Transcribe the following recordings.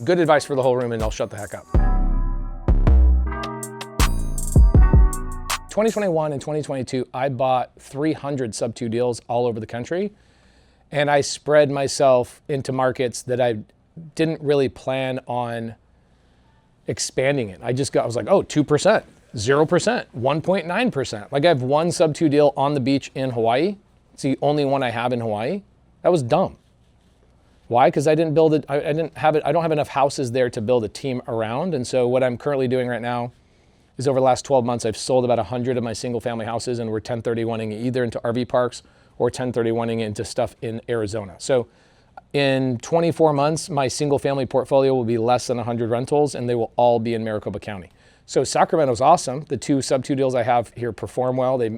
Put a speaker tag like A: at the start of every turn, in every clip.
A: Good advice for the whole room, and I'll shut the heck up. 2021 and 2022, I bought 300 Subtwo deals all over the country, and I spread myself into markets that I didn't really plan on expanding in. I was like, oh, 2%, 0%, 1.9%. Like I have one Subtwo deal on the beach in Hawaii. It's the only one I have in Hawaii. That was dumb. Why? Because I didn't build it. I don't have enough houses there to build a team around. And so what I'm currently doing right now is over the last 12 months, I've sold about 100 of my single family houses, and we're 1031ing either into RV parks or 1031ing into stuff in Arizona. So in 24 months, my single family portfolio will be less than 100 rentals, and they will all be in Maricopa County. So Sacramento's awesome. The two Subtwo deals I have here perform well. They,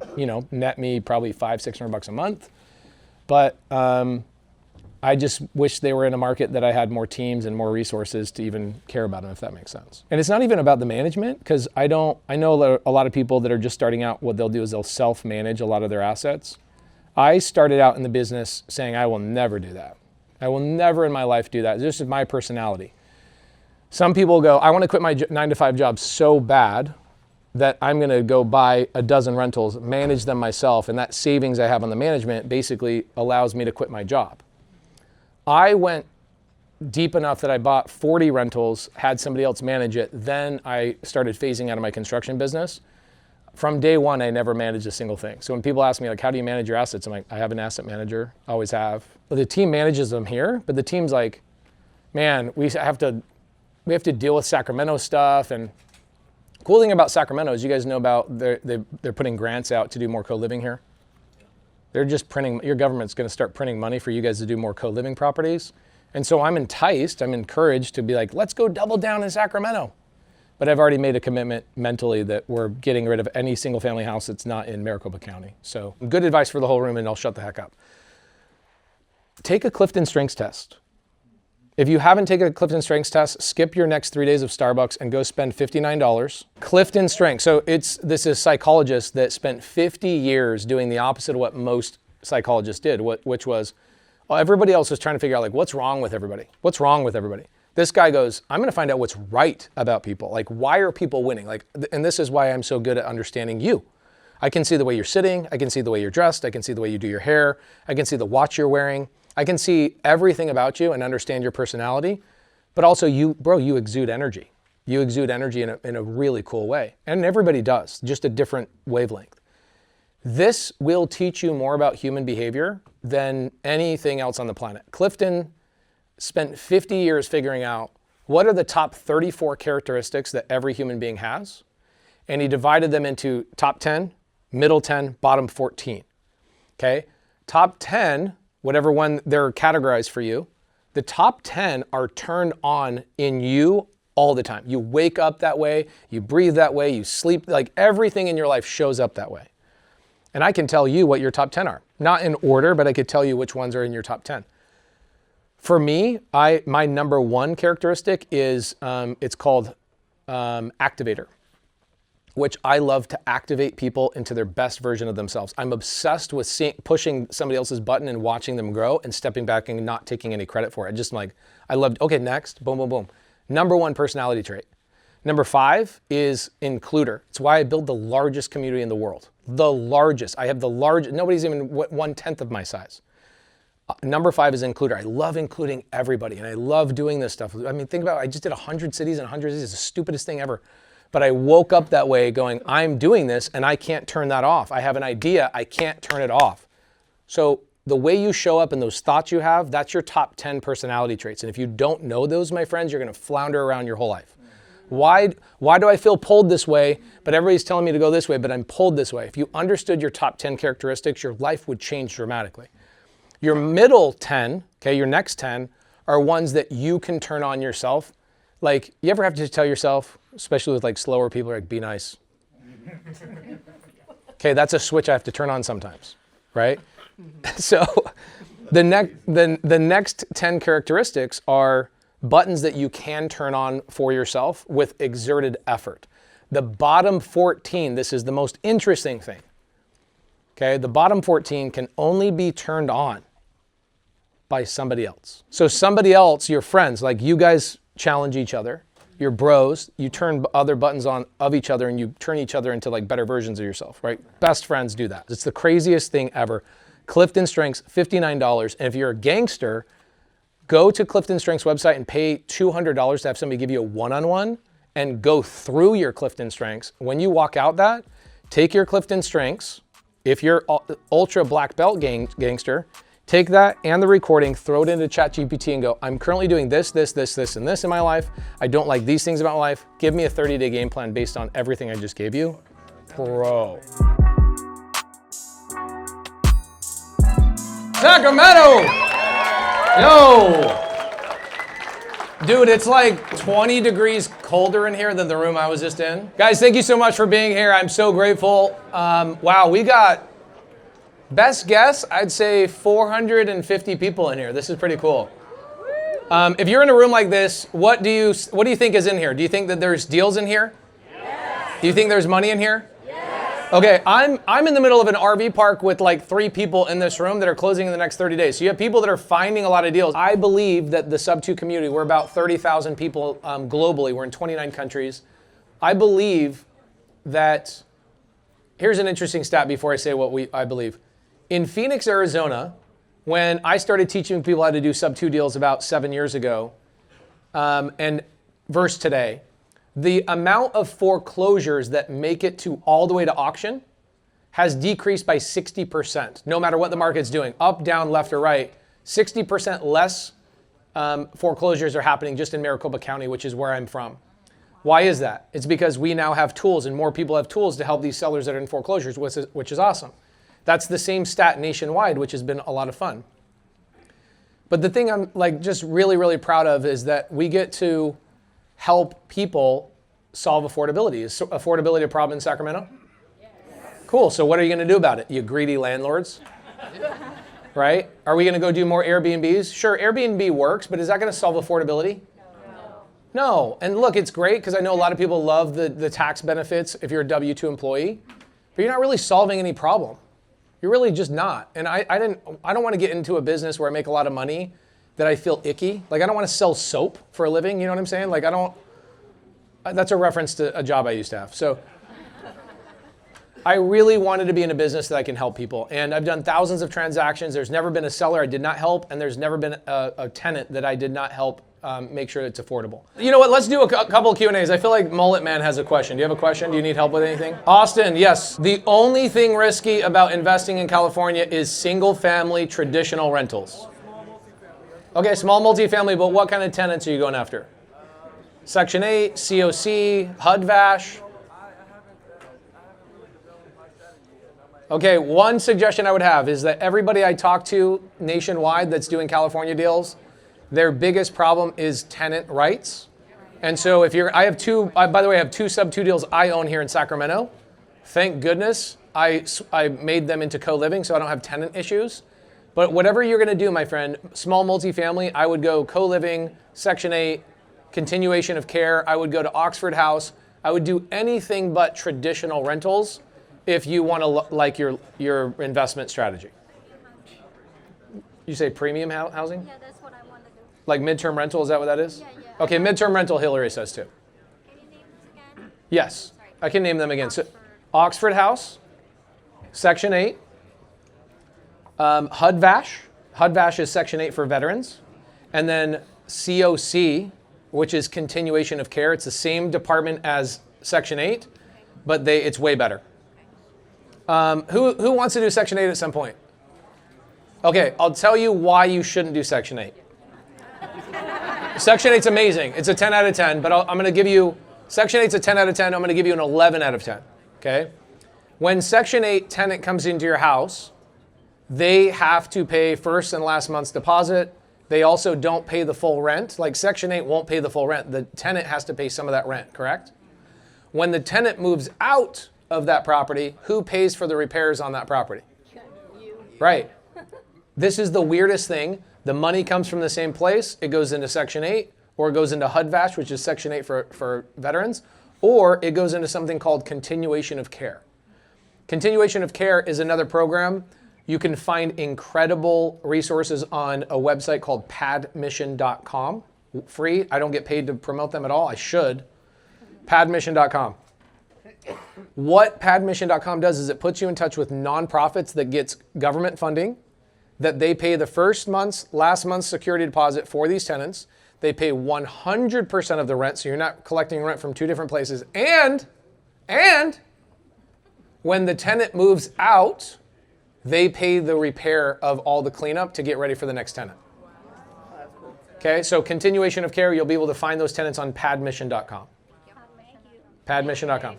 A: net me probably $500-600 a month. But I just wish they were in a market that I had more teams and more resources to even care about them, if that makes sense. And it's not even about the management, because I know a lot of people that are just starting out, what they'll do is they'll self-manage a lot of their assets. I started out in the business saying, I will never do that. I will never in my life do that. This is my personality. Some people go, I want to quit my 9-to-5 job so bad that I'm going to go buy a dozen rentals, manage them myself, and that savings I have on the management basically allows me to quit my job. I went deep enough that I bought 40 rentals, had somebody else manage it. Then I started phasing out of my construction business. From day one, I never managed a single thing. So when people ask me, like, how do you manage your assets? I'm like, I have an asset manager, always have. Well, the team manages them here, but the team's like, man, we have to deal with Sacramento stuff. And cool thing about Sacramento is you guys know about they're putting grants out to do more co-living here. They're just printing, your government's going to start printing money for you guys to do more co-living properties. And so I'm encouraged to be like, let's go double down in Sacramento. But I've already made a commitment mentally that we're getting rid of any single family house that's not in Maricopa County. So good advice for the whole room, and I'll shut the heck up. Take a CliftonStrengths test. If you haven't taken a CliftonStrengths test, skip your next 3 days of Starbucks and go spend $59. CliftonStrengths. So this is psychologists that spent 50 years doing the opposite of what most psychologists did, which was, well, everybody else was trying to figure out, like, what's wrong with everybody? What's wrong with everybody? This guy goes, I'm going to find out what's right about people. Like, why are people winning? Like, and this is why I'm so good at understanding you. I can see the way you're sitting. I can see the way you're dressed. I can see the way you do your hair. I can see the watch you're wearing. I can see everything about you and understand your personality, but also you exude energy. You exude energy in a really cool way. And everybody does, just a different wavelength. This will teach you more about human behavior than anything else on the planet. Clifton spent 50 years figuring out what are the top 34 characteristics that every human being has. And he divided them into top 10, middle 10, bottom 14. Okay? Top 10, whatever one they're categorized for you, the top 10 are turned on in you all the time. You wake up that way, you breathe that way, you sleep, like everything in your life shows up that way. And I can tell you what your top 10 are. Not in order, but I could tell you which ones are in your top 10. For me, my number one characteristic is, it's called activator, which I love to activate people into their best version of themselves. I'm obsessed with pushing somebody else's button and watching them grow and stepping back and not taking any credit for it. Just like, I love, okay, next, boom, boom, boom. Number one personality trait. Number 5 is includer. It's why I build the largest community in the world. The largest. I have the largest, nobody's even 1/10 of my size. Number 5 is includer. I love including everybody, and I love doing this stuff. I mean, think about it. I just did 100 cities and 100 cities. It's the stupidest thing ever. But I woke up that way going, I'm doing this, and I can't turn that off. I have an idea. I can't turn it off. So the way you show up and those thoughts you have, that's your top 10 personality traits. And if you don't know those, my friends, you're going to flounder around your whole life. Why do I feel pulled this way, but everybody's telling me to go this way, but I'm pulled this way? If you understood your top 10 characteristics, your life would change dramatically. Your middle 10, okay, your next 10, are ones that you can turn on yourself. Like, you ever have to tell yourself, especially with like slower people, like, be nice. Okay, that's a switch I have to turn on sometimes, right? So the next 10 characteristics are buttons that you can turn on for yourself with exerted effort. The bottom 14, this is the most interesting thing. Okay, the bottom 14 can only be turned on by somebody else. So somebody else, your friends, like you guys challenge each other. You're bros. You turn other buttons on of each other and you turn each other into like better versions of yourself, right? Best friends do that. It's the craziest thing ever. CliftonStrengths, $59. And if you're a gangster, go to CliftonStrengths website and pay $200 to have somebody give you a one-on-one and go through your CliftonStrengths. When you walk out that, take your CliftonStrengths. If you're ultra black belt gangster, take that and the recording, throw it into ChatGPT and go, I'm currently doing this, this, this, this, and this in my life. I don't like these things about my life. Give me a 30-day game plan based on everything I just gave you. Bro. Sacramento! Yo! Dude, it's like 20 degrees colder in here than the room I was just in. Guys, thank you so much for being here. I'm so grateful. Wow, we got, best guess, I'd say 450 people in here. This is pretty cool. If you're in a room like this, what do you think is in here? Do you think that there's deals in here? Yes. Do you think there's money in here? Okay, I'm in the middle of an RV park with like 3 people in this room that are closing in the next 30 days. So you have people that are finding a lot of deals. I believe that the Subtwo community, we're about 30,000 people globally. We're in 29 countries. I believe that, here's an interesting stat before I say what I believe. In Phoenix, Arizona, when I started teaching people how to do Subtwo deals about 7 years ago, and versus today, the amount of foreclosures that make it to all the way to auction has decreased by 60%, no matter what the market's doing, up, down, left, or right. 60% less foreclosures are happening just in Maricopa County, which is where I'm from. Why is that? It's because we now have tools and more people have tools to help these sellers that are in foreclosures, which is awesome. That's the same stat nationwide, which has been a lot of fun. But the thing I'm like just really, really proud of is that we get to help people solve affordability. Is affordability a problem in Sacramento? Yes. Cool, so what are you gonna do about it, you greedy landlords? Right? Are we gonna go do more Airbnbs? Sure, Airbnb works, but is that gonna solve affordability? No, and look, it's great because I know a lot of people love the tax benefits if you're a W-2 employee, but you're not really solving any problem. You're really just not. And I don't want to get into a business where I make a lot of money that I feel icky. Like I don't want to sell soap for a living, you know what I'm saying? Like that's a reference to a job I used to have. So I really wanted to be in a business that I can help people. And I've done thousands of transactions. There's never been a seller I did not help, and there's never been a tenant that I did not help make sure it's affordable. You know what, let's do a couple of Q&As. I feel like Mullet Man has a question. Do you have a question? Do you need help with anything? Austin, yes. The only thing risky about investing in California is single family traditional rentals. Okay, small multifamily, but what kind of tenants are you going after? Section 8, COC, HUD-VASH? Okay, one suggestion I would have is that everybody I talk to nationwide that's doing California deals, their biggest problem is tenant rights. And so if you're, by the way, I have 2 Subtwo deals I own here in Sacramento. Thank goodness I made them into co-living so I don't have tenant issues. But whatever you're gonna do, my friend, small multifamily, I would go co-living, Section 8, continuation of care. I would go to Oxford House. I would do anything but traditional rentals if you want to like your investment strategy. You say premium housing?
B: Yeah, that's what I want to do.
A: Like midterm rental, is that what that is?
B: Yeah.
A: Okay, midterm rental, Hillary says too.
B: Can you name this again?
A: Yes, I can name them again. So, Oxford House, Section 8, HUD-VASH. HUD-VASH is Section 8 for veterans. And then COC, which is continuation of care. It's the same department as Section 8, but it's way better. Who wants to do Section 8 at some point? Okay, I'll tell you why you shouldn't do Section 8. Section 8's amazing. It's a 10 out of 10, but I'm going to give you, Section 8's a 10 out of 10. I'm going to give you an 11 out of 10, okay? When Section 8 tenant comes into your house, they have to pay first and last month's deposit. They also don't pay the full rent. Like Section 8 won't pay the full rent. The tenant has to pay some of that rent, correct? When the tenant moves out of that property, who pays for the repairs on that property?
B: You.
A: Right. This is the weirdest thing. The money comes from the same place. It goes into Section 8, or it goes into HUD-VASH, which is Section 8 for veterans, or it goes into something called continuation of care. Continuation of care is another program. You can find incredible resources on a website called padmission.com. free. I don't get paid to promote them at all. I should. Padmission.com. What padmission.com does is it puts you in touch with nonprofits that gets government funding, that they pay the last month's security deposit for these tenants. They pay 100% of the rent, so you're not collecting rent from two different places. And when the tenant moves out, they pay the repair of all the cleanup to get ready for the next tenant. Okay, so continuation of care, you'll be able to find those tenants on padmission.com. Padmission.com.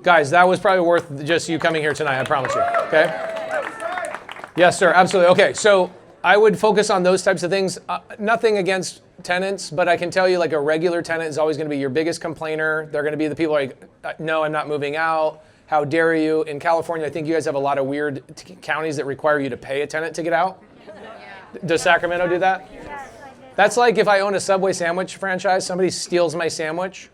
A: Guys, that was probably worth just you coming here tonight, I promise you. Okay? Yes, sir, absolutely. Okay, so I would focus on those types of things. Nothing against tenants, but I can tell you like a regular tenant is always going to be your biggest complainer. They're going to be the people like, no, I'm not moving out. How dare you? In California, I think you guys have a lot of weird counties that require you to pay a tenant to get out. Does Sacramento do that? That's like if I own a Subway sandwich franchise, somebody steals my sandwich.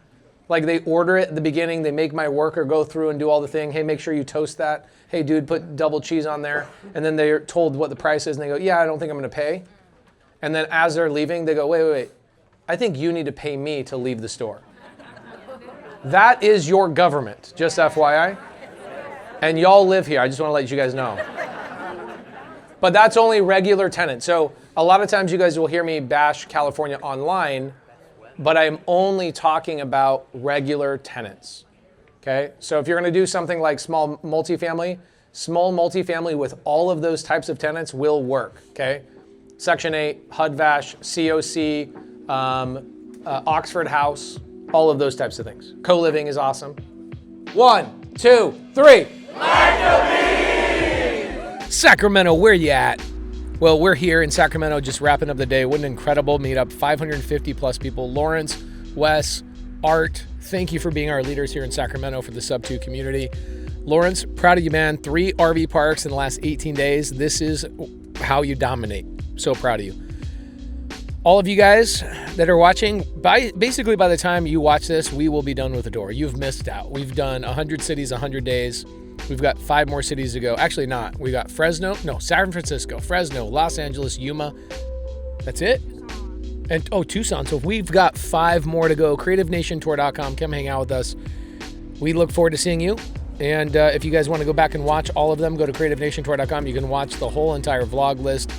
A: Like they order it at the beginning, they make my worker go through and do all the thing. Hey, make sure you toast that. Hey, dude, put double cheese on there. And then they're told what the price is and they go, yeah, I don't think I'm going to pay. And then as they're leaving, they go, wait. I think you need to pay me to leave the store. That is your government, just FYI. And y'all live here. I just want to let you guys know. But that's only regular tenants. So a lot of times you guys will hear me bash California online, but I'm only talking about regular tenants. Okay? So if you're going to do something like small multifamily with all of those types of tenants will work. Okay? Section 8, HUD-VASH, COC, Oxford House, all of those types of things. Co-living is awesome. 1, 2, 3. Sacramento, where you at? Well, we're here in Sacramento just wrapping up the day. What an incredible meetup. 550 plus people. Lawrence, Wes, Art, thank you for being our leaders here in Sacramento for the Subtwo community. Lawrence, proud of you, man. 3 RV parks in the last 18 days. This is how you dominate. So proud of you. All of you guys that are watching, basically by the time you watch this, we will be done with the door. You've missed out. We've done 100 cities, 100 days. We've got 5 more cities to go. Actually not. We got San Francisco, Fresno, Los Angeles, Yuma. That's it. And Tucson. So we've got 5 more to go. CreativeNationTour.com. Come hang out with us. We look forward to seeing you. And if you guys want to go back and watch all of them, go to CreativeNationTour.com. You can watch the whole entire vlog list.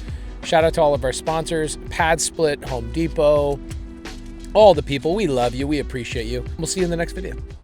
A: Shout out to all of our sponsors, Pad Split, Home Depot, all the people. We love you. We appreciate you. We'll see you in the next video.